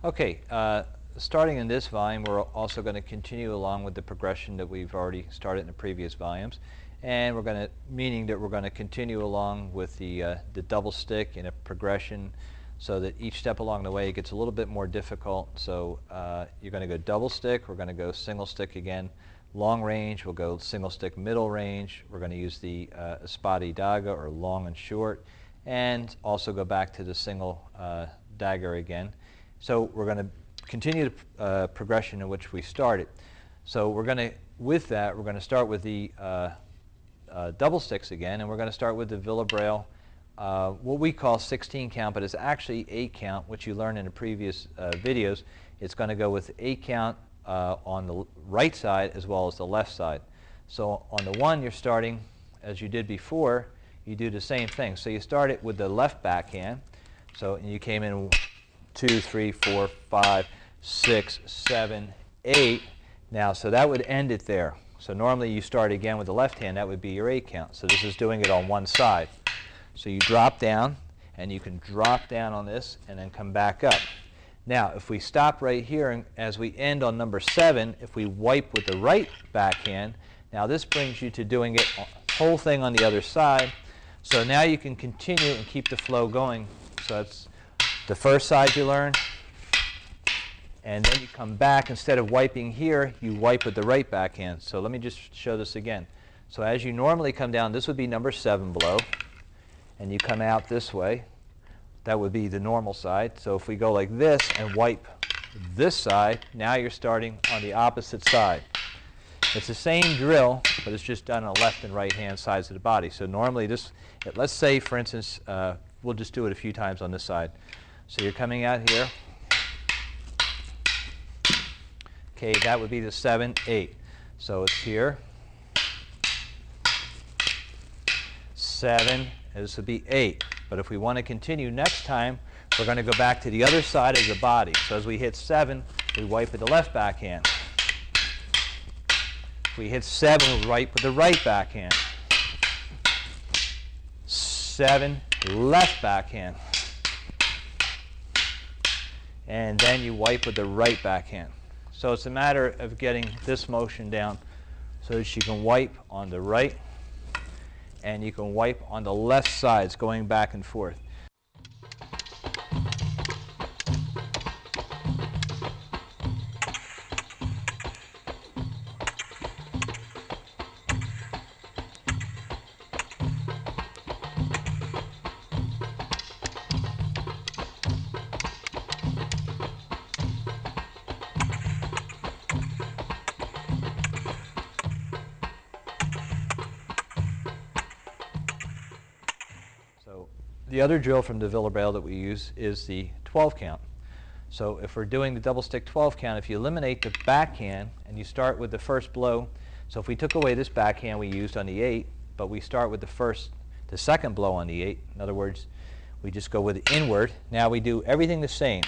Okay, starting in this volume, we're also going to continue along with the progression that we've already started in the previous volumes, and meaning that we're going to continue along with the double stick in a progression, so that each step along the way gets a little bit more difficult. So you're going to go double stick, we're going to go single stick again. Long range, we'll go single stick middle range. We're going to use the spotty daga, or long and short, and also go back to the single dagger again. So we're going to continue the progression in which we started. So we're going to start with the double sticks again, and we're going to start with the Villa-Braille, what we call 16 count, but it's actually 8 count, which you learned in the previous videos. It's going to go with 8 count on the right side as well as the left side. So on the one, you're starting as you did before. You do the same thing. So you start it with the left backhand. So and you came in 2, 3, 4, 5, 6, 7, 8. Now, so that would end it there. So normally you start again with the left hand. That would be your 8 count. So this is doing it on one side. So you drop down, and you can drop down on this and then come back up. Now, if we stop right here, and as we end on number 7, if we wipe with the right backhand, now this brings you to doing it whole thing on the other side. So now you can continue and keep the flow going. So it's the first side you learn, and then you come back. Instead of wiping here, you wipe with the right backhand. So let me just show this again. So as you normally come down, this would be number 7 blow, and you come out this way. That would be the normal side. So if we go like this and wipe this side, now you're starting on the opposite side. It's the same drill, but it's just done on the left and right hand sides of the body. So normally this, let's say for instance, we'll just do it a few times on this side. So you're coming out here. Okay, that would be the 7, 8. So it's here. 7, and this would be 8. But if we want to continue next time, we're going to go back to the other side of the body. So as we hit 7, we wipe with the left backhand. If we hit 7, we wipe with the right backhand. 7, left backhand. And then you wipe with the right backhand. So it's a matter of getting this motion down so that you can wipe on the right and you can wipe on the left sides, going back and forth. The other drill from the Villa-Braille that we use is the 12 count. So if we're doing the double stick 12 count, if you eliminate the backhand and you start with the first blow, so if we took away this backhand we used on the 8, but we start with the second blow on the 8, in other words, we just go with the inward. Now we do everything the same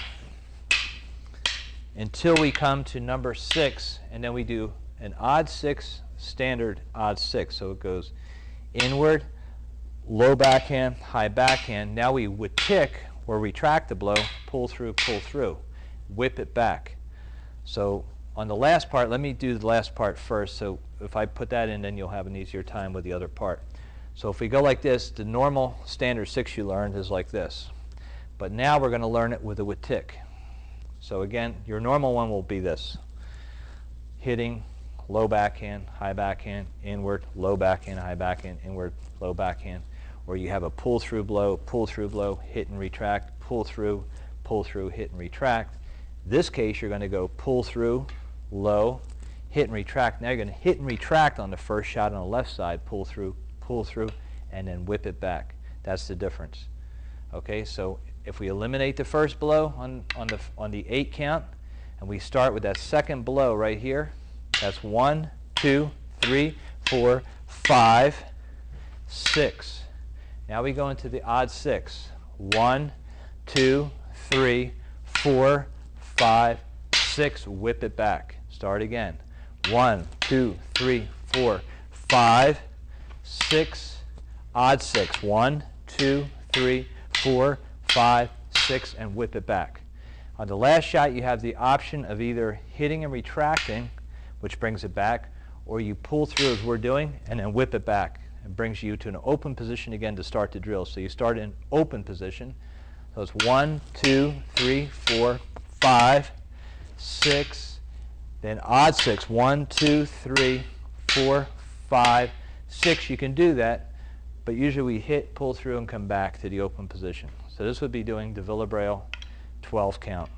until we come to number 6, and then we do an odd 6, standard odd 6. So it goes inward, low backhand, high backhand. Now we would tick or retract the blow, pull through, whip it back. So on the last part, let me do the last part first. So if I put that in, then you'll have an easier time with the other part. So if we go like this, the normal standard 6 you learned is like this. But now we're going to learn it with a tick. So again, your normal one will be this. Hitting, low backhand, high backhand, inward, low backhand, high backhand, inward, low backhand. Or you have a pull through, hit and retract, pull through, hit and retract. This case, you're going to go pull through, low, hit and retract. Now you're going to hit and retract on the first shot on the left side, pull through, and then whip it back. That's the difference. Okay, so if we eliminate the first blow on the 8 count, and we start with that second blow right here, that's 1, 2, 3, 4, 5, 6. Now we go into the odd 6. 1, 2, 3, 4, 5, 6. Whip it back. Start again. 1, 2, 3, 4, 5, 6. Odd 6. 1, 2, 3, 4, 5, 6, and whip it back. On the last shot, you have the option of either hitting and retracting, which brings it back, or you pull through as we're doing and then whip it back. It brings you to an open position again to start the drill. So you start in open position. So it's 1, 2, 3, 4, 5, 6, then odd 6. 1, 2, 3, 4, 5, 6. You can do that, but usually we hit, pull through, and come back to the open position. So this would be doing the Villa-Braille 12 count.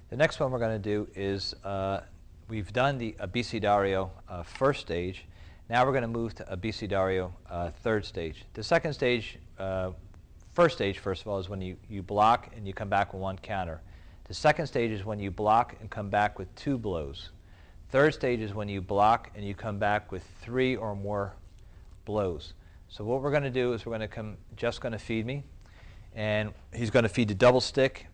The next one we're going to do is, we've done the abecedario first stage. Now we're going to move to abecedario third stage. The second stage, first stage, first of all, is when you block and you come back with one counter. The second stage is when you block and come back with 2 blows. Third stage is when you block and you come back with 3 or more blows. So what we're going to do is we're going to Jeff's going to feed me, and he's going to feed the double stick.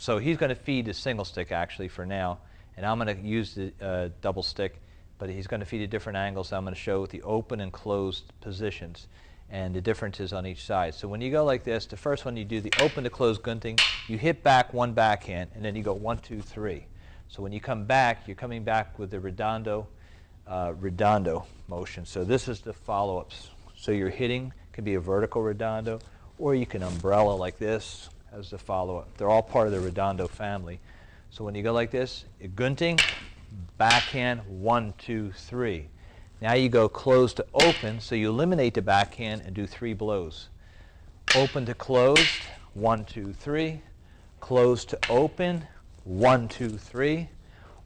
So he's going to feed the single stick actually for now, and I'm going to use the double stick, but he's going to feed at different angles. So I'm going to show the open and closed positions and the differences on each side. So when you go like this, the first one you do the open to close gunting, you hit back one backhand, and then you go 1, 2, 3. So when you come back, you're coming back with the redondo motion. So this is the follow-ups. So your hitting can be a vertical redondo, or you can umbrella like this as the follow-up. They're all part of the redondo family. So when you go like this, gunting, backhand, 1, 2, 3. Now you go close to open, so you eliminate the backhand and do 3 blows. Open to closed, 1, 2, 3. Close to open, 1, 2, 3.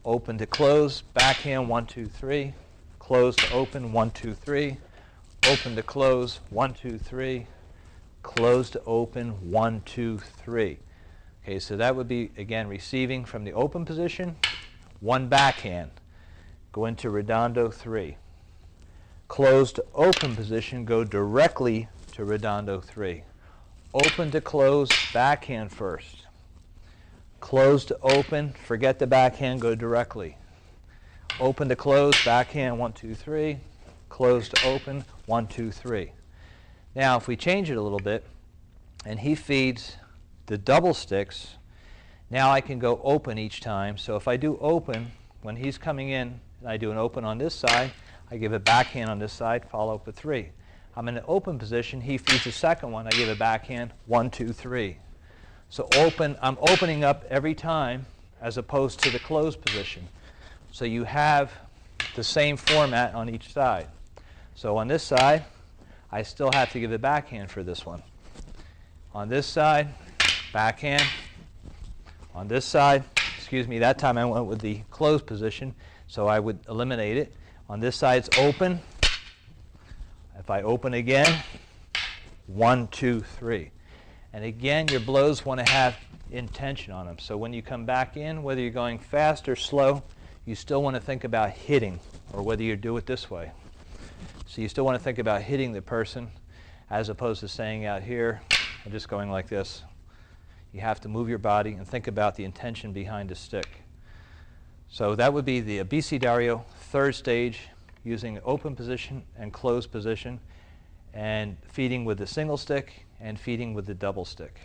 Open to close, backhand, 1, 2, 3. Close to open, 1, 2, 3. Open to close, 1, 2, 3. Close to open, 1, 2, 3. Okay, so that would be, again, receiving from the open position, 1 backhand. Go into redondo 3. Close to open position, go directly to redondo 3. Open to close, backhand first. Close to open, forget the backhand, go directly. Open to close, backhand, 1, 2, 3. Close to open, 1, 2, 3. Now, if we change it a little bit, and he feeds the double sticks, now I can go open each time. So if I do open, when he's coming in, and I do an open on this side, I give a backhand on this side, follow up with 3. I'm in an open position, he feeds the second one, I give a backhand, 1, 2, 3. So open, I'm opening up every time as opposed to the closed position. So you have the same format on each side. So on this side, I still have to give a backhand for this one. On this side, backhand. On this side, excuse me, that time I went with the closed position, so I would eliminate it. On this side, it's open. If I open again, 1, 2, 3. And again, your blows want to have intention on them. So when you come back in, whether you're going fast or slow, you still want to think about hitting, or whether you do it this way. So you still want to think about hitting the person as opposed to staying out here and just going like this. You have to move your body and think about the intention behind the stick. So that would be the abecedario third stage, using open position and closed position, and feeding with the single stick and feeding with the double stick.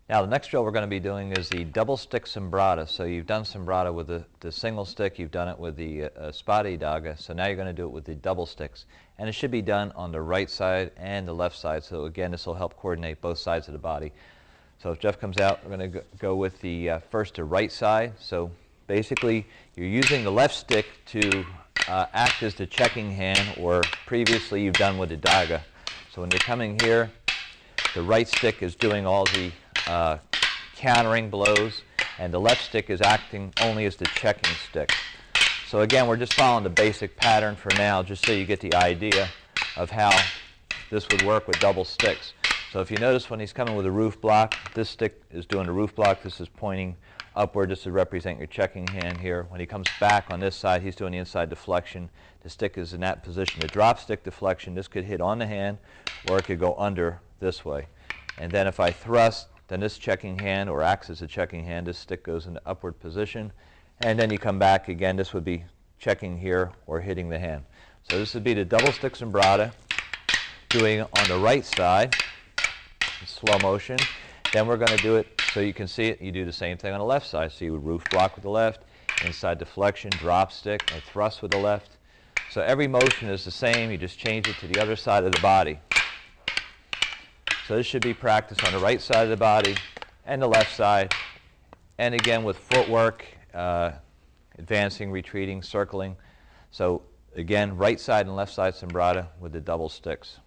Now the next drill we're going to be doing is the double stick sombrata. So you've done sombrata with the single stick, you've done it with the spade daga, so now you're going to do it with the double sticks. And it should be done on the right side and the left side, so again this will help coordinate both sides of the body. So if Jeff comes out, we're going to go with the first the right side. So basically you're using the left stick to act as the checking hand, or previously you've done with the daga. So when you're coming here, the right stick is doing all the countering blows, and the left stick is acting only as the checking stick. So again, we're just following the basic pattern for now, just so you get the idea of how this would work with double sticks. So if you notice when he's coming with a roof block, this stick is doing the roof block, this is pointing upward, just to represent your checking hand here. When he comes back on this side, he's doing the inside deflection. The stick is in that position. The drop stick deflection, this could hit on the hand, or it could go under this way. And then if I thrust, then this checking hand, or acts as a checking hand, this stick goes into upward position. And then you come back again, this would be checking here or hitting the hand. So this would be the double stick sombrata, doing it on the right side, in slow motion. Then we're going to do it so you can see it. You do the same thing on the left side. So you would roof block with the left, inside deflection, drop stick, or thrust with the left. So every motion is the same, you just change it to the other side of the body. So this should be practiced on the right side of the body and the left side. And again with footwork, advancing, retreating, circling. So again, right side and left side sombrata with the double sticks.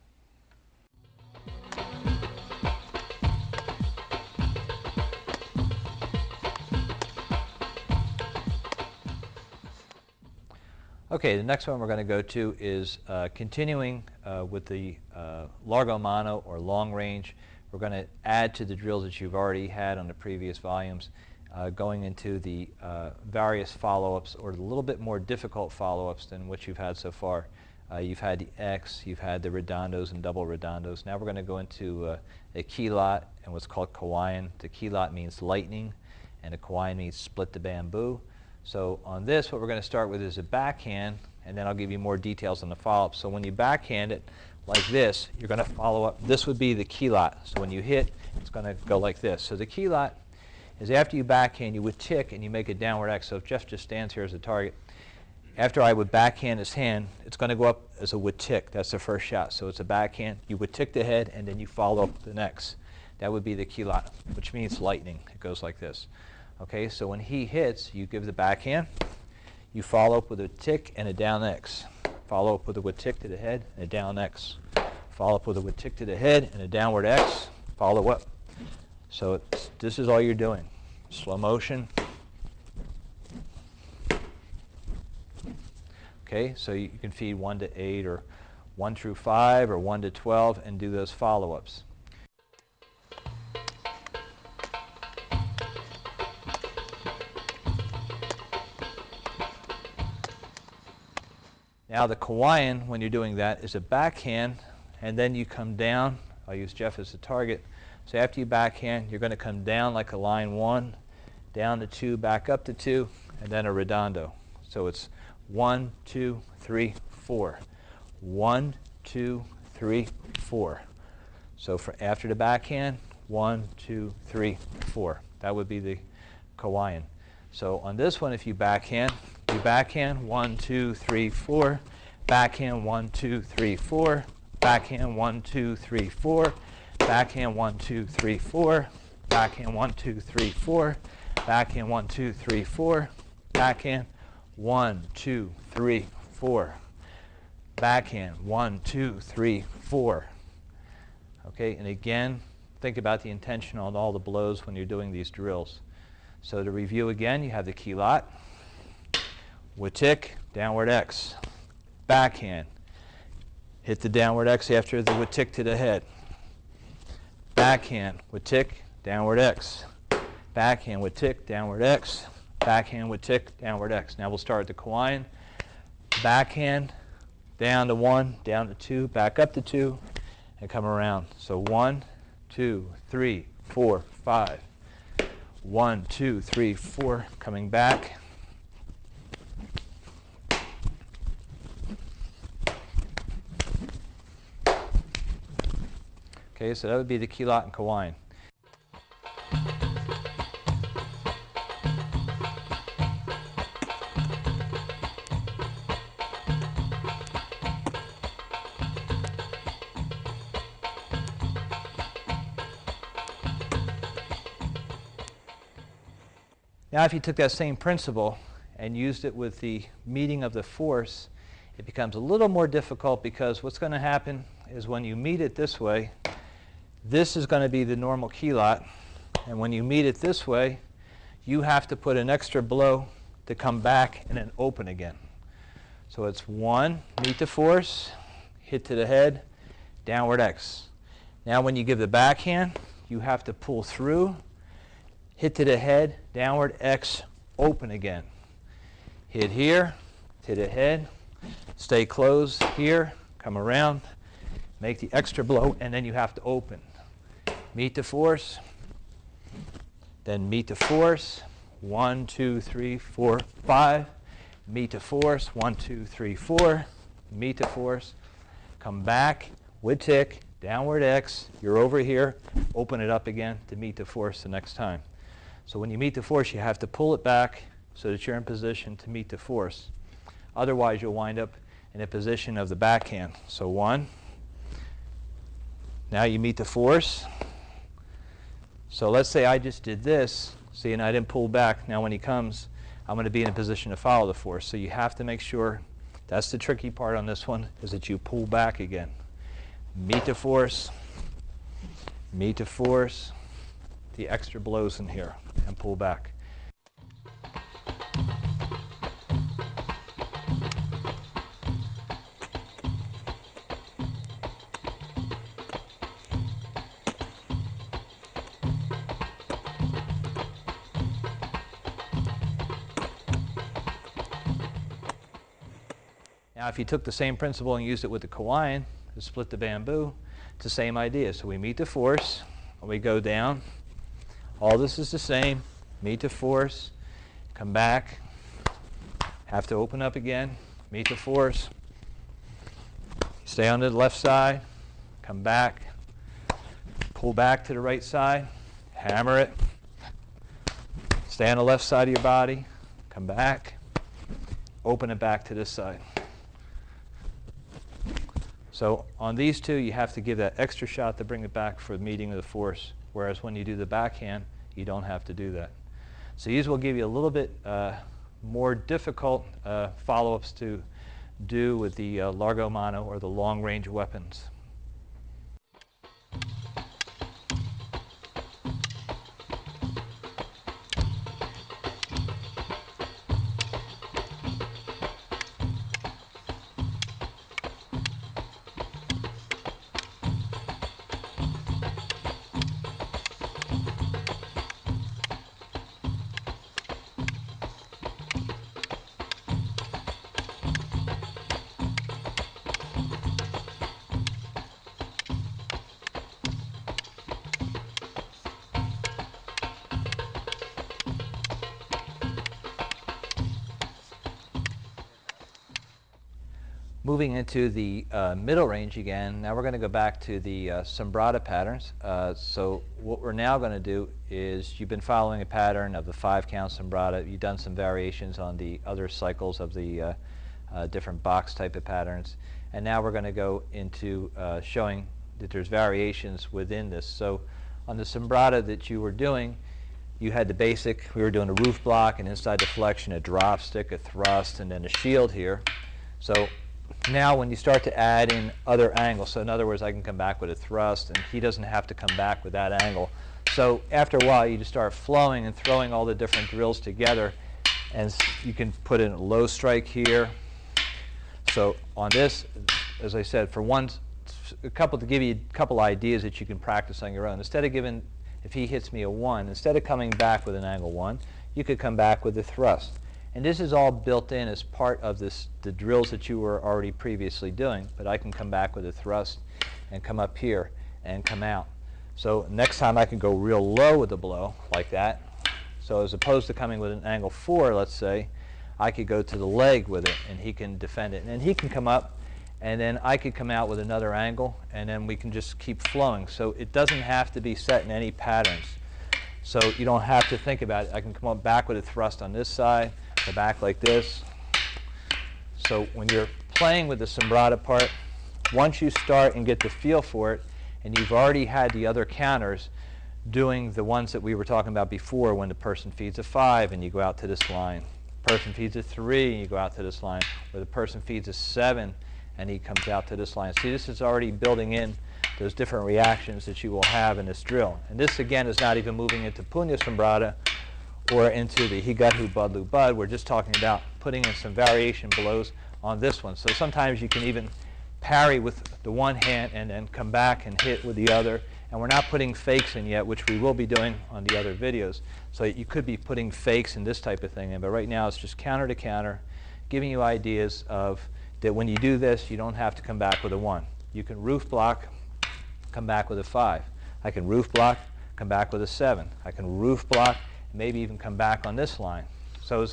Okay, the next one we're going to go to is continuing with the largo mano, or long range. We're going to add to the drills that you've already had on the previous volumes, going into the various follow-ups, or the little bit more difficult follow-ups than what you've had so far. You've had the X, you've had the redondos and double redondos. Now we're going to go into a kilot and what's called kawayan. The kilot means lightning, and the kawayan means split the bamboo. So on this, what we're going to start with is a backhand, and then I'll give you more details on the follow-up. So when you backhand it like this, you're going to follow up. This would be the kilot. So when you hit, it's going to go like this. So the kilot is after you backhand, you would tick and you make a downward X. So if Jeff just stands here as a target, after I would backhand his hand, it's going to go up as a would tick. That's the first shot. So it's a backhand. You would tick the head, and then you follow up the next. That would be the kilot, which means lightning. It goes like this. Okay, so when he hits, you give the backhand, you follow up with a tick and a down X. Follow up with a would tick to the head and a down X. Follow up with a would tick to the head and a downward X. Follow up. So this is all you're doing. Slow motion. Okay, so you can feed 1 to 8 or 1 through 5 or 1 to 12 and do those follow-ups. Now the kawayan, when you're doing that, is a backhand, and then you come down. I'll use Jeff as the target. So after you backhand, you're going to come down like a line 1, down to 2, back up to 2, and then a redondo. So it's 1, 2, 3, 4. 1, 2, 3, 4. So for after the backhand, 1, 2, 3, 4. That would be the kawayan. So on this one, if you backhand 1, 2, 3, 4, backhand 1, 2, 3, 4, backhand 1, 2, 3, 4, backhand 1, 2, 3, 4, backhand 1, 2, 3, 4, backhand 1, 2, 3, 4, backhand 1, 2, 3, 4, backhand 1, 2, 3, 4. Okay, and again, think about the intention on all the blows when you're doing these drills. So to review again, you have the kilot, would tick, downward X, backhand, hit the downward X after the would tick to the head, backhand, would tick, downward X, backhand, would tick, downward X, backhand, would tick, downward X. Now we'll start at the kawayan, backhand, down to 1, down to 2, back up to 2, and come around. So 1, 2, 3, 4, 5. 1, 2, 3, 4, coming back. Okay, so that would be the kilot and kawayan. Now if you took that same principle and used it with the meeting of the force, it becomes a little more difficult, because what's going to happen is when you meet it this way, this is going to be the normal key lot, and when you meet it this way, you have to put an extra blow to come back and then open again. So it's 1, meet the force, hit to the head, downward X. Now when you give the backhand, you have to pull through, hit to the head, downward X, open again. Hit here, to the head, stay closed here, come around, make the extra blow, and then you have to open. Meet the force, then meet the force, 1, 2, 3, 4, 5. Meet the force, 1, 2, 3, 4. Meet the force, come back with tick, downward X, you're over here, open it up again to meet the force the next time. So when you meet the force, you have to pull it back so that you're in position to meet the force. Otherwise, you'll wind up in a position of the backhand. So 1, now you meet the force. So let's say I just did this, see, and I didn't pull back. Now when he comes, I'm going to be in a position to follow the force. So you have to make sure, that's the tricky part on this one, is that you pull back again. Meet the force, the extra blows in here, and pull back. Now if you took the same principle and used it with the Kawaiian, to split the bamboo, it's the same idea. So we meet the force, and we go down. All this is the same. Meet the force, come back, have to open up again, meet the force, stay on the left side, come back, pull back to the right side, hammer it, stay on the left side of your body, come back, open it back to this side. So on these two, you have to give that extra shot to bring it back for the meeting of the force, whereas when you do the backhand, you don't have to do that. So these will give you a little bit more difficult follow-ups to do with the largo mano, or the long-range weapons. Moving into the middle range again, now we're going to go back to the sombrata patterns. So what we're now going to do is, you've been following a pattern of the 5-count sombrata. You've done some variations on the other cycles of the different box type of patterns. And now we're going to go into showing that there's variations within this. So on the sombrata that you were doing, you had the basic, we were doing a roof block, an inside deflection, a drop stick, a thrust, and then a shield here. So now when you start to add in other angles, so in other words, I can come back with a thrust, and he doesn't have to come back with that angle. So after a while, you just start flowing and throwing all the different drills together, and you can put in a low strike here. So on this, as I said, for to give you a couple ideas that you can practice on your own. Instead of giving, if he hits me a 1, instead of coming back with an angle 1, you could come back with a thrust. And this is all built in as part of the drills that you were already previously doing. But I can come back with a thrust and come up here and come out. So next time I can go real low with the blow like that. So as opposed to coming with an angle 4, let's say, I could go to the leg with it, and he can defend it. And then he can come up, and then I could come out with another angle, and then we can just keep flowing. So it doesn't have to be set in any patterns. So you don't have to think about it. I can come up back with a thrust on this side, go back like this. So when you're playing with the sombrata part, once you start and get the feel for it, and you've already had the other counters, doing the ones that we were talking about before, when the person feeds a 5 and you go out to this line. Person feeds a 3 and you go out to this line. Or the person feeds a 7 and he comes out to this line. See, this is already building in those different reactions that you will have in this drill. And this, again, is not even moving into Punya Sombrata or into the Higat Hubad Lubad. We're just talking about putting in some variation blows on this one. So sometimes you can even parry with the one hand and then come back and hit with the other. And we're not putting fakes in yet, which we will be doing on the other videos. So you could be putting fakes and this type of thing in. But right now it's just counter to counter, giving you ideas of that when you do this, you don't have to come back with a 1. You can roof block, come back with a 5. I can roof block, come back with a 7. I can roof block, maybe even come back on this line. So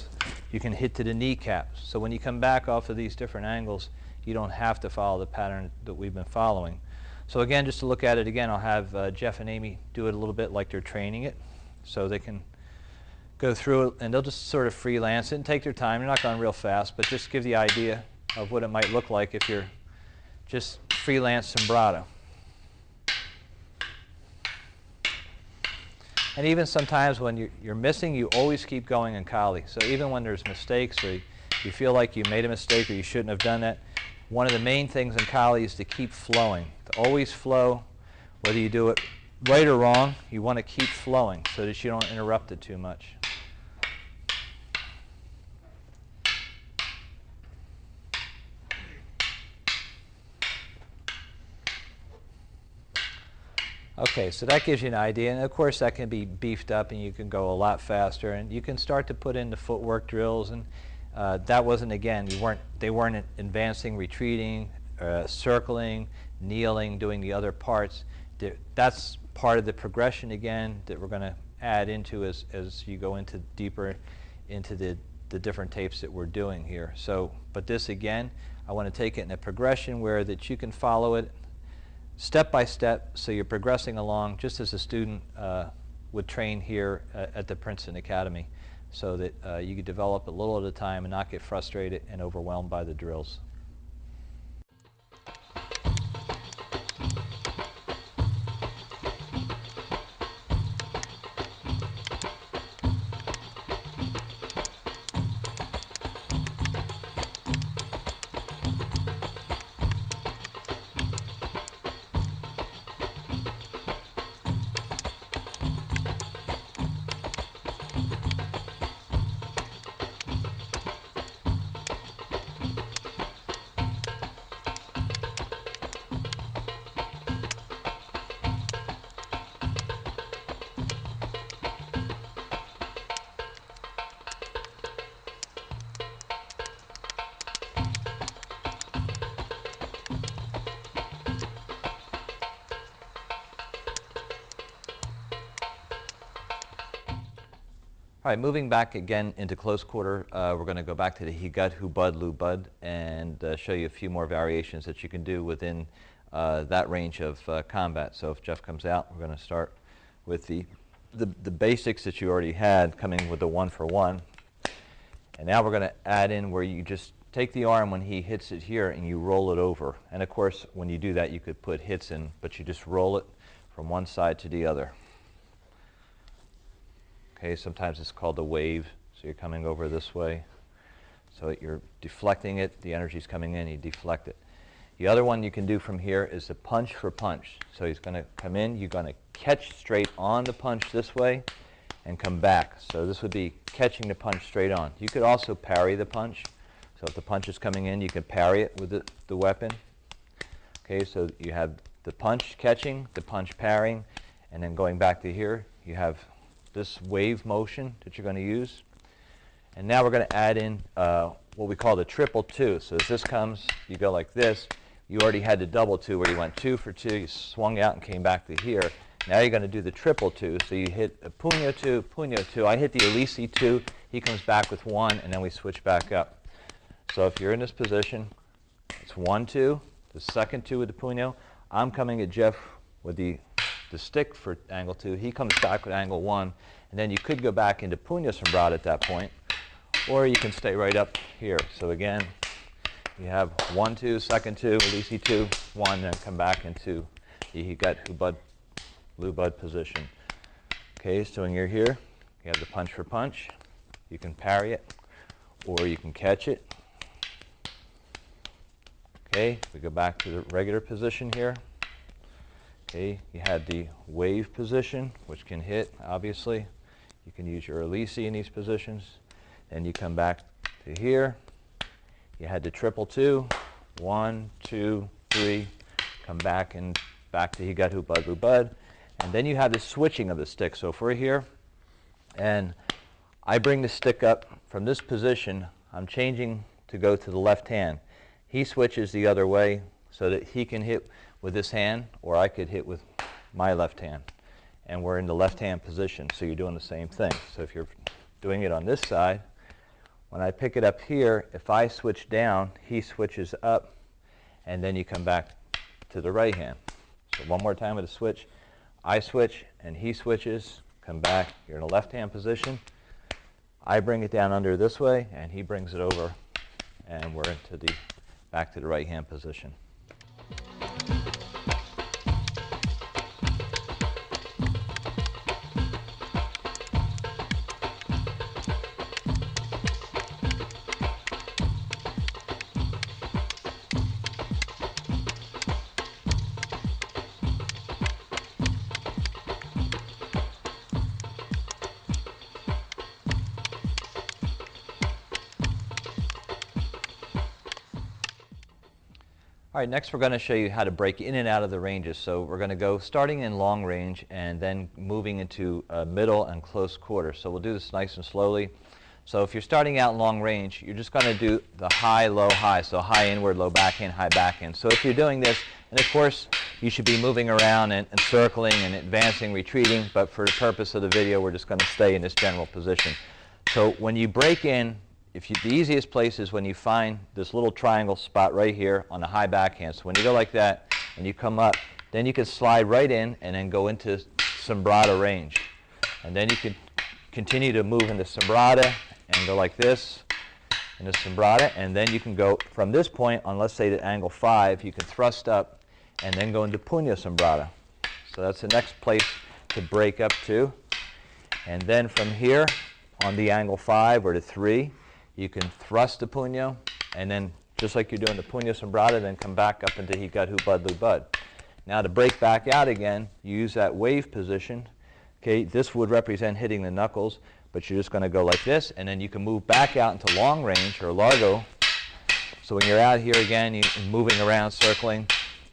you can hit to the kneecaps. So when you come back off of these different angles, you don't have to follow the pattern that we've been following. So again, just to look at it again, I'll have Jeff and Amy do it a little bit like they're training it. So they can go through it, and they'll just sort of freelance it and take their time. They're not going real fast, but just give the idea of what it might look like if you're just freelance sombrado. And even sometimes when you're missing, you always keep going in Kali. So even when there's mistakes or you feel like you made a mistake or you shouldn't have done that, one of the main things in Kali is to keep flowing, to always flow. Whether you do it right or wrong, you want to keep flowing so that you don't interrupt it too much. Okay, so that gives you an idea, and of course that can be beefed up and you can go a lot faster, and you can start to put in the footwork drills, and that wasn't, again, they weren't advancing, retreating, circling, kneeling, doing the other parts. That's part of the progression, again, that we're going to add into as you go into deeper into the different tapes that we're doing here. So, but this, again, I want to take it in a progression where that you can follow it step by step, so you're progressing along just as a student would train here at the Princeton Academy, so that you could develop a little at a time and not get frustrated and overwhelmed by the drills. All right, moving back again into close quarter, we're going to go back to the Higat Hubad Lubad and show you a few more variations that you can do within that range of combat. So if Jeff comes out, we're going to start with the basics that you already had, coming with the 1-for-1. And now we're going to add in where you just take the arm when he hits it here and you roll it over. And of course, when you do that, you could put hits in, but you just roll it from one side to the other. Okay, sometimes it's called a wave, so you're coming over this way. So you're deflecting it, the energy's coming in, you deflect it. The other one you can do from here is the punch for punch. So he's going to come in, you're going to catch straight on the punch this way and come back. So this would be catching the punch straight on. You could also parry the punch. So if the punch is coming in, you can parry it with the weapon. Okay, so you have the punch catching, the punch parrying, and then going back to here, you have this wave motion that you're going to use. And now we're going to add in what we call the 2-2. So as this comes, you go like this. You already had the 2 where you went 2 for 2, you swung out and came back to here. Now you're going to do the 2-2. So you hit a Punya 2. I hit the Elisi 2. He comes back with 1, and then we switch back up. So if you're in this position, it's 1-2, the second 2 with the Punya. I'm coming at Jeff with the stick for angle 2, he comes back with angle 1, and then you could go back into Punya Sombrata at that point, or you can stay right up here. So again, you have 1-2, second 2, Elisi 2, 1, and come back into the Higat Hubad Lubad position. Okay, so when you're here, you have the punch for punch. You can parry it, or you can catch it. Okay, we go back to the regular position here. Okay, you had the wave position, which can hit, obviously. You can use your release in these positions. Then you come back to here. You had the triple two. 1, 2, 3. Come back and back to Higat Hubad Lubad. And then you have the switching of the stick. So if we're here, and I bring the stick up from this position, I'm changing to go to the left hand. He switches the other way so that he can hit with this hand, or I could hit with my left hand. And we're in the left hand position, so you're doing the same thing. So if you're doing it on this side, when I pick it up here, if I switch down, he switches up, and then you come back to the right hand. So one more time with a switch. I switch, and he switches, come back. You're in a left hand position. I bring it down under this way, and he brings it over, and we're into the back to the right hand position. All right, next we're going to show you how to break in and out of the ranges. So we're going to go starting in long range and then moving into middle and close quarter. So we'll do this nice and slowly. So if you're starting out long range, you're just going to do the high, low, high. So high inward, low backhand, high backhand. So if you're doing this, and of course you should be moving around and circling and advancing, retreating, but for the purpose of the video, we're just going to stay in this general position. So when you break in, the easiest place is when you find this little triangle spot right here on the high backhand. So when you go like that and you come up, then you can slide right in and then go into sombrata range. And then you can continue to move into sombrata and go like this into sombrata. And then you can go from this point on, let's say, the angle 5, you can thrust up and then go into puño sombrata. So that's the next place to break up to. And then from here on the angle 5 or the 3, you can thrust the puño, and then just like you're doing the puño sombrata, then come back up into Higat Hubad Lubad. Now to break back out again, you use that wave position. Okay, this would represent hitting the knuckles, but you're just going to go like this, and then you can move back out into long range or largo. So when you're out here again, you're moving around, circling.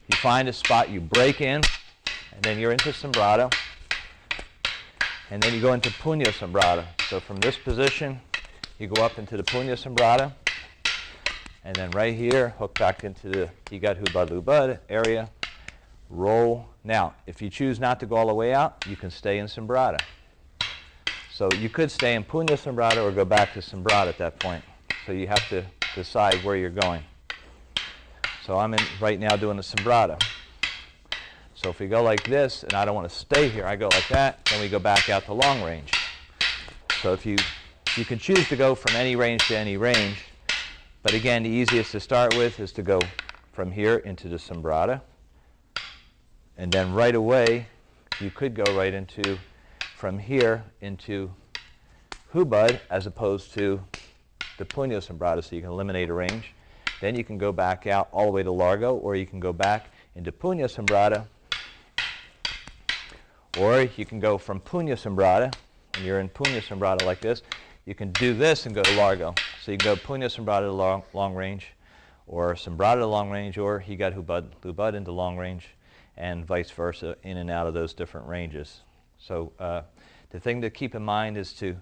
You find a spot, you break in, and then you're into sombrata, and then you go into puño sombrata. So from this position, you go up into the puño sombrata, and then right here, hook back into the Higat Hubad Lubad area, roll. Now, if you choose not to go all the way out, you can stay in sombrata. So you could stay in puño sombrata or go back to sombrata at that point. So you have to decide where you're going. So I'm right now doing the sombrata. So if we go like this, and I don't want to stay here, I go like that, then we go back out to long range. So if you can choose to go from any range to any range, but again, the easiest to start with is to go from here into the sombrata, and then right away, you could go right into, from here into Hubad, as opposed to the puño sombrata, so you can eliminate a range. Then you can go back out all the way to largo, or you can go back into puño sombrata, or you can go from puño sombrata, and you're in puño sombrata like this. You can do this and go to largo. So you can go puño sombrata to long range, or sombrata to long range, or Higat Hubad Lubad into long range, and vice versa, in and out of those different ranges. So the thing to keep in mind is to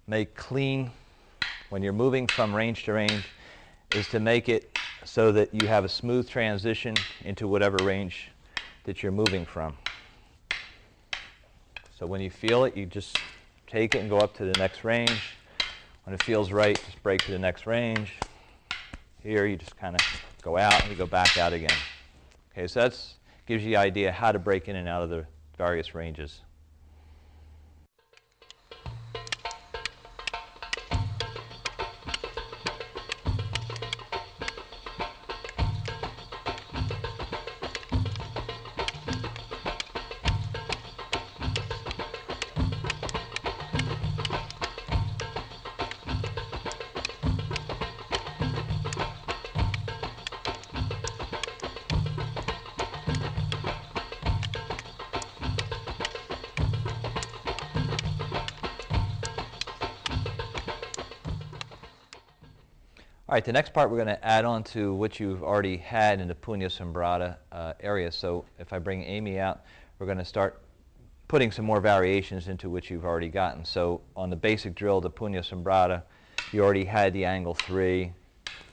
make clean, when you're moving from range to range, is to make it so that you have a smooth transition into whatever range that you're moving from. So when you feel it, you just take it and go up to the next range. When it feels right, just break to the next range. Here, you just kind of go out and you go back out again. Okay, so that gives you the idea how to break in and out of the various ranges. All right, the next part we're going to add on to what you've already had in the Pugno Sombrata area. So if I bring Amy out, we're going to start putting some more variations into what you've already gotten. So on the basic drill, the Pugno Sombrata, you already had the angle 3,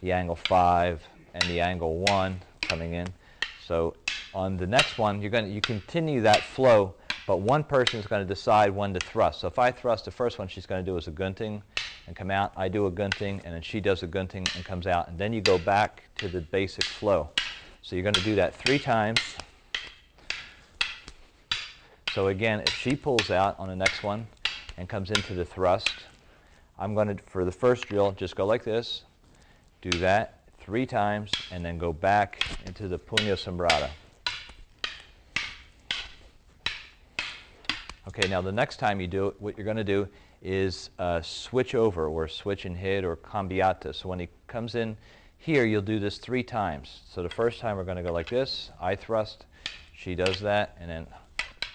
the angle 5, and the angle 1 coming in. So on the next one, you continue that flow, but one person is going to decide when to thrust. So if I thrust, the first one she's going to do is a gunting and come out. I do a gunting, and then she does a gunting and comes out. And then you go back to the basic flow. So you're going to do that 3 times. So again, if she pulls out on the next one and comes into the thrust, I'm going to, for the first drill, just go like this, do that 3 times, and then go back into the Pugno Sombrata. Okay, now the next time you do it, what you're going to do is switch over, or switch and hit, or cambiata. So when he comes in here, you'll do this 3 times. So the first time we're going to go like this, I thrust, she does that, and then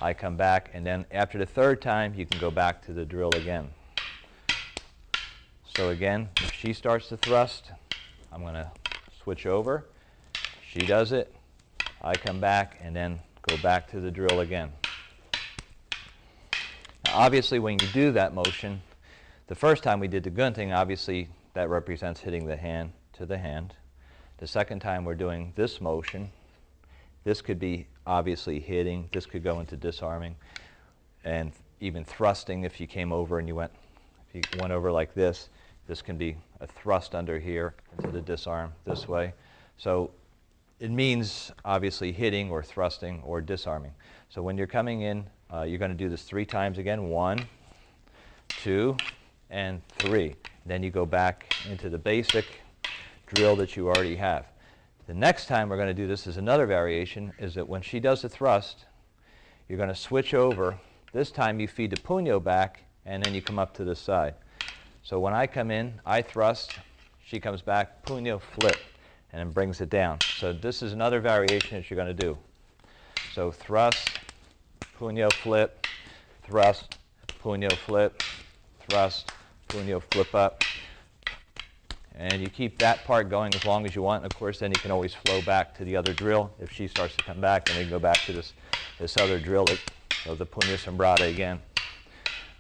I come back, and then after the 3rd time, you can go back to the drill again. So again, if she starts to thrust, I'm going to switch over, she does it, I come back, and then go back to the drill again. Obviously, when you do that motion, the first time we did the gunting, obviously that represents hitting the hand to the hand. The second time we're doing this motion, this could be obviously hitting, this could go into disarming, and even thrusting if you came over and if you went over like this, this can be a thrust under here into the disarm this way. So it means obviously hitting or thrusting or disarming. So when you're coming in, you're going to do this 3 times again, 1, 2, and 3. Then you go back into the basic drill that you already have. The next time we're going to do this is another variation, is that when she does the thrust, you're going to switch over. This time you feed the pugno back, and then you come up to this side. So when I come in, I thrust, she comes back, pugno flip, and then brings it down. So this is another variation that you're going to do. So thrust, pugno flip, thrust, pugno flip, thrust, pugno flip up. And you keep that part going as long as you want. And of course, then you can always flow back to the other drill. If she starts to come back, then we can go back to this other drill of the Pugno Sombrata again.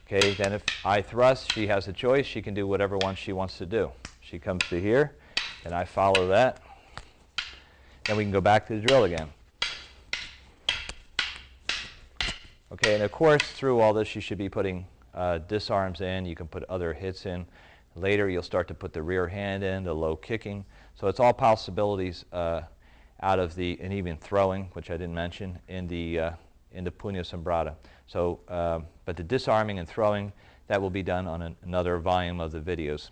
Okay, then if I thrust, she has a choice. She can do whatever one she wants to do. She comes to here, and I follow that. Then we can go back to the drill again. Okay, and of course, through all this, you should be putting disarms in. You can put other hits in. Later, you'll start to put the rear hand in, the low kicking. So it's all possibilities out of the, and even throwing, which I didn't mention, in the Pugno Sombrata. So, but the disarming and throwing, that will be done on another volume of the videos.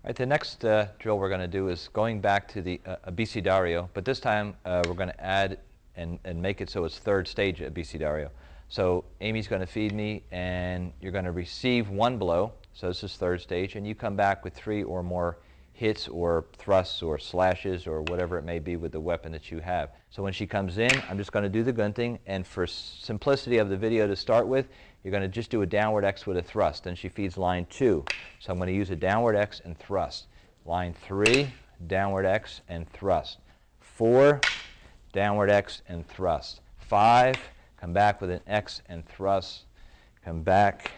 All right, the next drill we're going to do is going back to the abecedario, but this time we're going to add and make it so it's 3rd stage abecedario. So Amy's going to feed me, and you're going to receive 1 blow, so this is 3rd stage, and you come back with 3 or more hits or thrusts or slashes or whatever it may be with the weapon that you have. So when she comes in, I'm just going to do the gunting, and for simplicity of the video to start with, you're going to just do a downward X with a thrust. Then she feeds line 2. So I'm going to use a downward X and thrust. Line 3, downward X and thrust. 4, downward X and thrust. 5, come back with an X and thrust. Come back.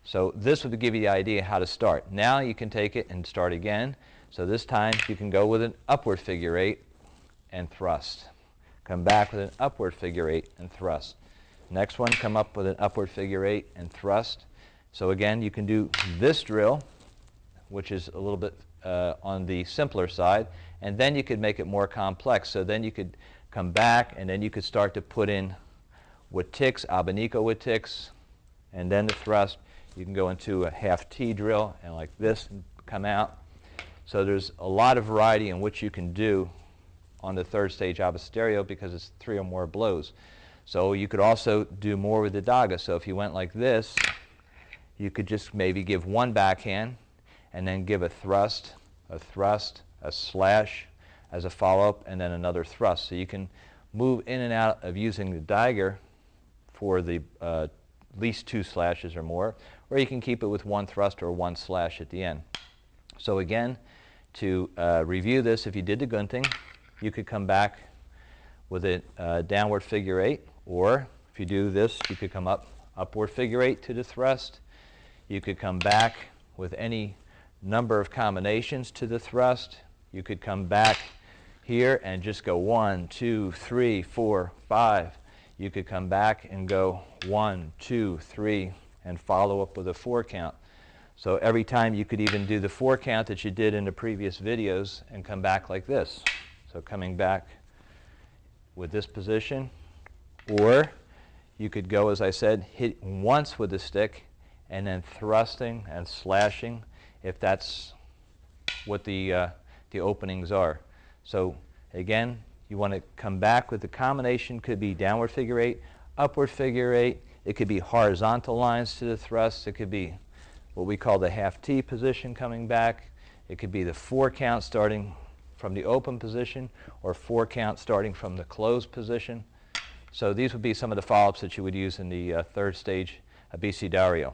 So this would give you the idea how to start. Now you can take it and start again. So this time you can go with an upward figure 8 and thrust. Come back with an upward figure 8 and thrust. Next one, come up with an upward figure 8 and thrust. So again, you can do this drill, which is a little bit on the simpler side, and then you could make it more complex. So then you could come back, and then you could start to put in Witticks, abanico Witticks, and then the thrust. You can go into a half T drill and like this and come out. So there's a lot of variety in which you can do on the third stage Abastereo because it's 3 or more blows. So you could also do more with the daga. So if you went like this, you could just maybe give one backhand and then give a thrust, a slash as a follow-up, and then another thrust. So you can move in and out of using the dagger for the at least 2 slashes or more, or you can keep it with 1 thrust or 1 slash at the end. So again, to review this, if you did the gunting, you could come back with a downward figure 8, or if you do this, you could come up upward figure 8 to the thrust. You could come back with any number of combinations to the thrust. You could come back here and just go 1, 2, 3, 4, 5. You could come back and go 1, 2, 3, and follow up with a 4 count. So every time you could even do the 4 count that you did in the previous videos and come back like this. So coming back with this position, or you could go, as I said, hit once with the stick and then thrusting and slashing if that's what the openings are. So again, you want to come back with the combination. Could be downward figure 8, upward figure 8. It could be horizontal lines to the thrust. It could be what we call the half T position coming back. It could be the 4 count starting from the open position, or 4 count starting from the closed position. So these would be some of the follow-ups that you would use in the third stage abecedario.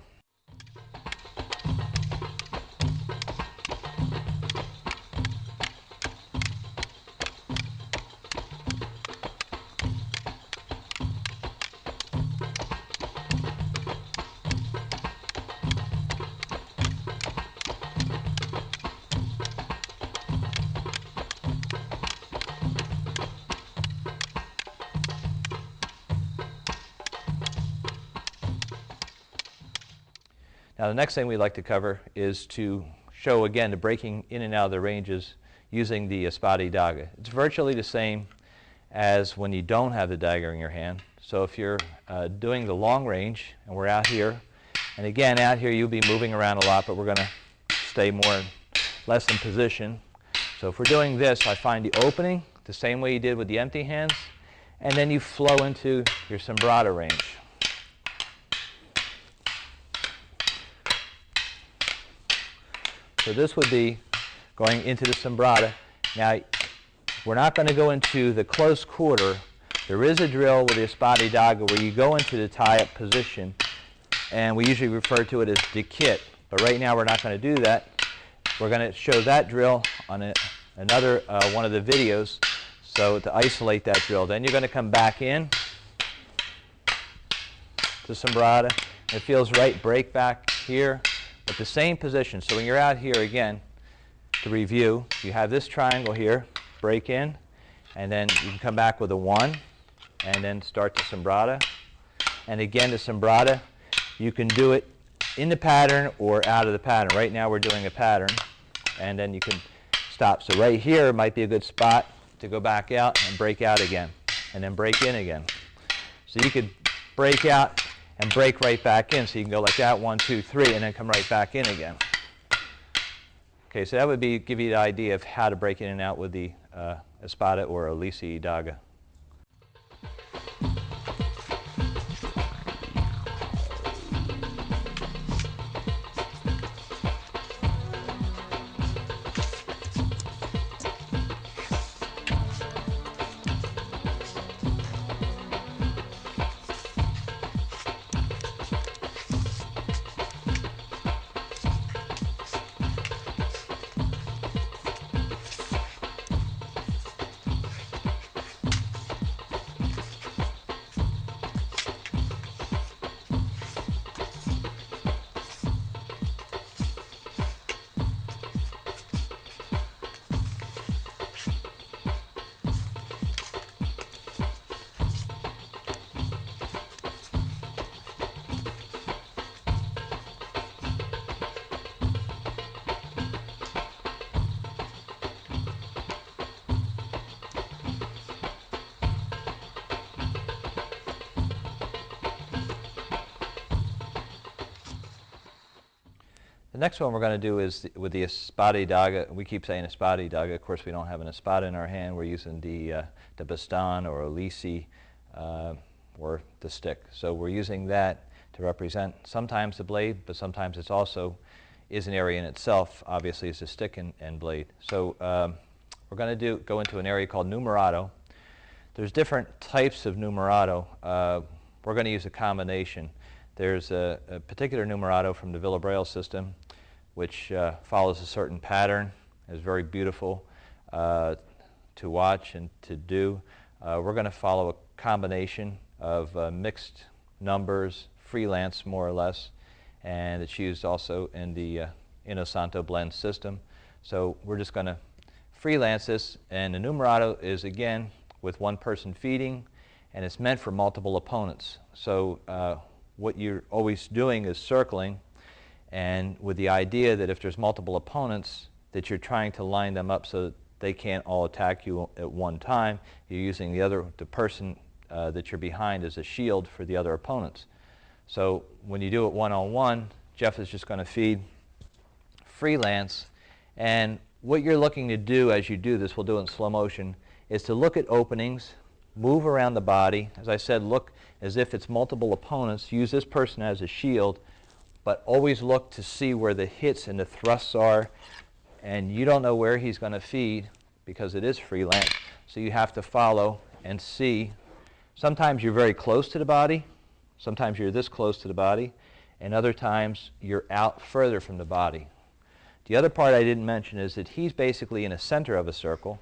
Now the next thing we'd like to cover is to show again the breaking in and out of the ranges using the spade daga. It's virtually the same as when you don't have the dagger in your hand. So if you're doing the long range and we're out here, and again out here you'll be moving around a lot, but we're going to stay less in position. So if we're doing this, I find the opening the same way you did with the empty hands, and then you flow into your sombrata range. So this would be going into the sombrata. Now, we're not going to go into the close quarter. There is a drill with the spade daga where you go into the tie-up position, and we usually refer to it as the kit. But right now we're not going to do that. We're going to show that drill on another one of the videos. So to isolate that drill, then you're going to come back in to sombrata. It feels right, break back here. At the same position. So when you're out here again, to review, you have this triangle here, break in, and then you can come back with a 1, and then start the sombrata. And again, the sombrata, you can do it in the pattern or out of the pattern. Right now we're doing a pattern, and then you can stop. So right here might be a good spot to go back out and break out again, and then break in again. So you could break out and break right back in. So you can go like that, 1, 2, 3, and then come right back in again. Okay, so that would give you the idea of how to break in and out with the espada or alisi daga. The next one we're going to do is with the espada daga. We keep saying espada daga. Of course, we don't have an espada in our hand. We're using the baston or olisi or the stick. So we're using that to represent sometimes the blade, but sometimes it's also is an area in itself. Obviously, it's a stick and blade. So we're going to go into an area called numerato. There's different types of numerato. We're going to use a combination. There's a particular numerato from the Villa-Braille system, which follows a certain pattern. It's very beautiful to watch and to do. We're going to follow a combination of mixed numbers, freelance more or less, and it's used also in the Inosanto blend system. So we're just going to freelance this, and the numerato is again with one person feeding, and it's meant for multiple opponents. So what you're always doing is circling, and with the idea that if there's multiple opponents, that you're trying to line them up so that they can't all attack you at one time. You're using the person that you're behind as a shield for the other opponents. So when you do it one-on-one, Jeff is just going to feed freelance, and what you're looking to do as you do this, we'll do it in slow motion, is to look at openings, move around the body. As I said, look as if it's multiple opponents. Use this person as a shield, but always look to see where the hits and the thrusts are, and you don't know where he's going to feed because it is freelance, so you have to follow and see. Sometimes you're very close to the body, sometimes you're this close to the body, and other times you're out further from the body. The other part I didn't mention is that he's basically in the center of a circle,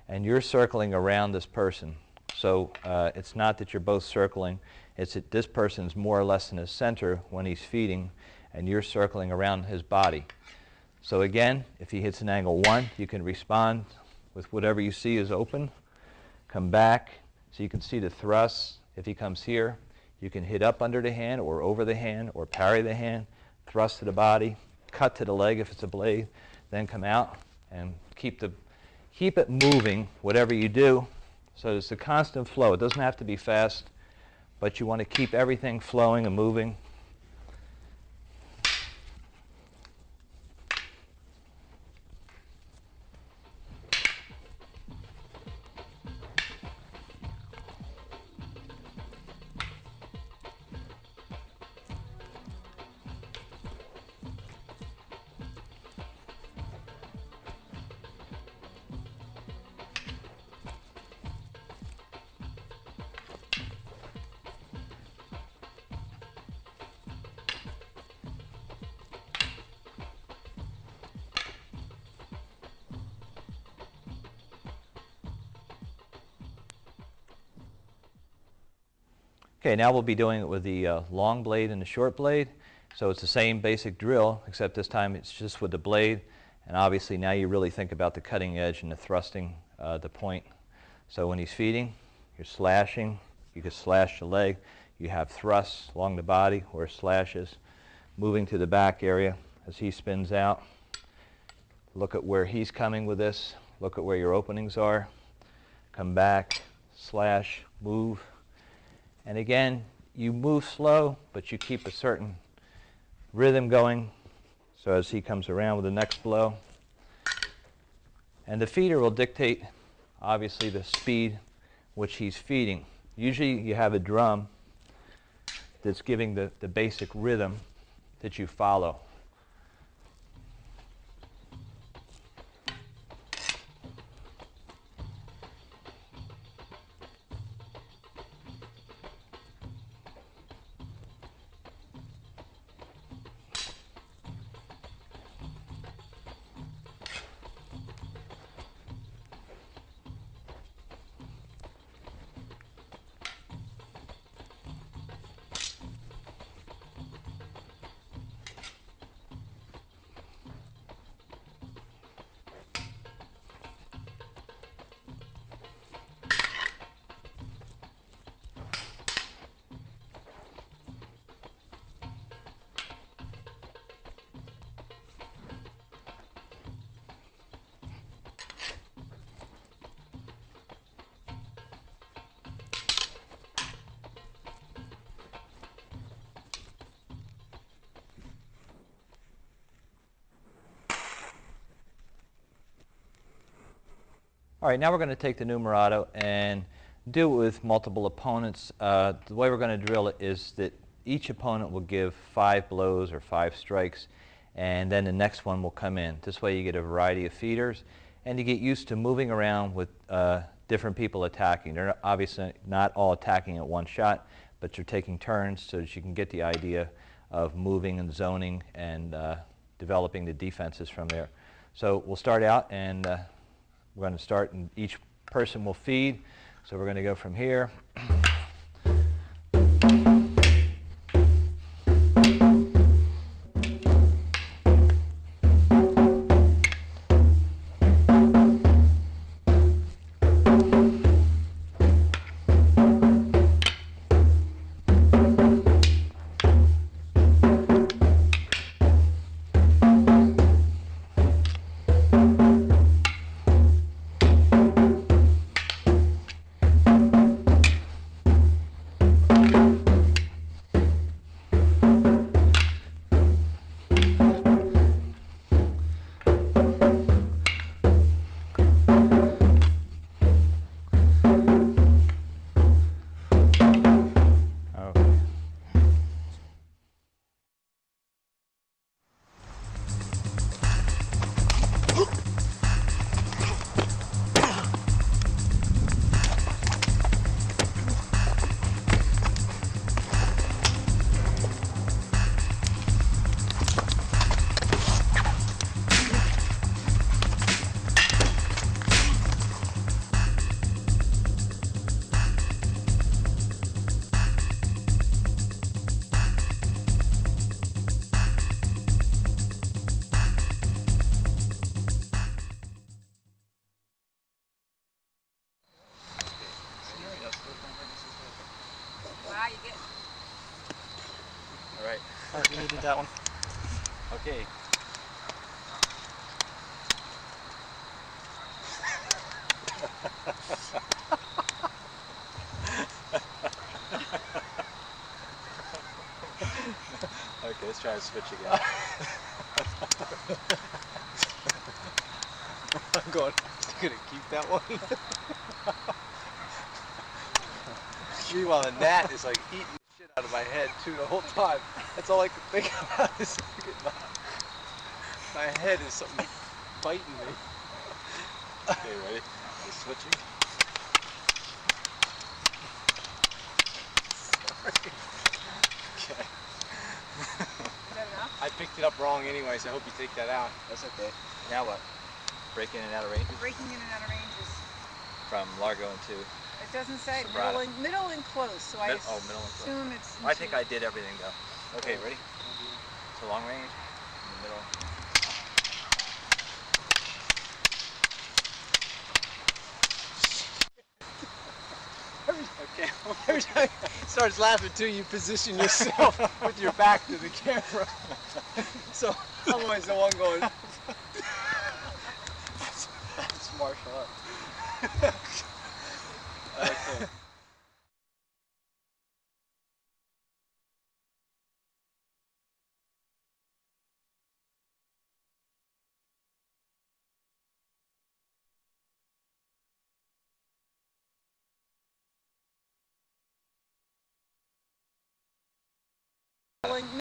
and you're circling around this person. So it's not that you're both circling, it's that this person's more or less in the center when he's feeding, and you're circling around his body. So again, if he hits an angle 1, you can respond with whatever you see is open. Come back so you can see the thrusts. If he comes here, you can hit up under the hand or over the hand or parry the hand, thrust to the body, cut to the leg if it's a blade, then come out and keep it moving, whatever you do. So it's a constant flow. It doesn't have to be fast, but you want to keep everything flowing and moving. Okay, now we'll be doing it with the long blade and the short blade. So it's the same basic drill, except this time it's just with the blade. And obviously now you really think about the cutting edge and the thrusting the point. So when he's feeding, you're slashing. You could slash the leg. You have thrusts along the body or slashes. Moving to the back area as he spins out. Look at where he's coming with this. Look at where your openings are. Come back, slash, move. And again, you move slow, but you keep a certain rhythm going. So as he comes around with the next blow. And the feeder will dictate, obviously, the speed which he's feeding. Usually you have a drum that's giving the basic rhythm that you follow. All right, now we're going to take the numerato and do it with multiple opponents. The way we're going to drill it is that each opponent will give 5 blows or 5 strikes, and then the next one will come in. This way you get a variety of feeders, and you get used to moving around with different people attacking. They're obviously not all attacking at one shot, but you're taking turns so that you can get the idea of moving and zoning and developing the defenses from there. So we'll start out, and we're going to start, and each person will feed. So we're going to go from here. All right, we needed that one. Okay. Okay, let's try to switch again. I'm going, gonna keep that one. Meanwhile, the gnat is like eating the shit out of my head too the whole time. That's all I can think about is my head is something biting me. Okay, ready? We're switching. Sorry. Okay. Is that enough? I picked it up wrong anyway, so I hope you take that out. That's okay. Now what? Break in and out of range? Breaking in and out of range is, From Largo into... it doesn't say, Sobrado. middle and close, so I Oh, middle and close. assume it's... I think I did everything though. Okay, ready? So long range, in the middle. Okay. Every time he starts laughing too, you position yourself with your back to the camera. So I'm always the one going. That's martial art. Okay.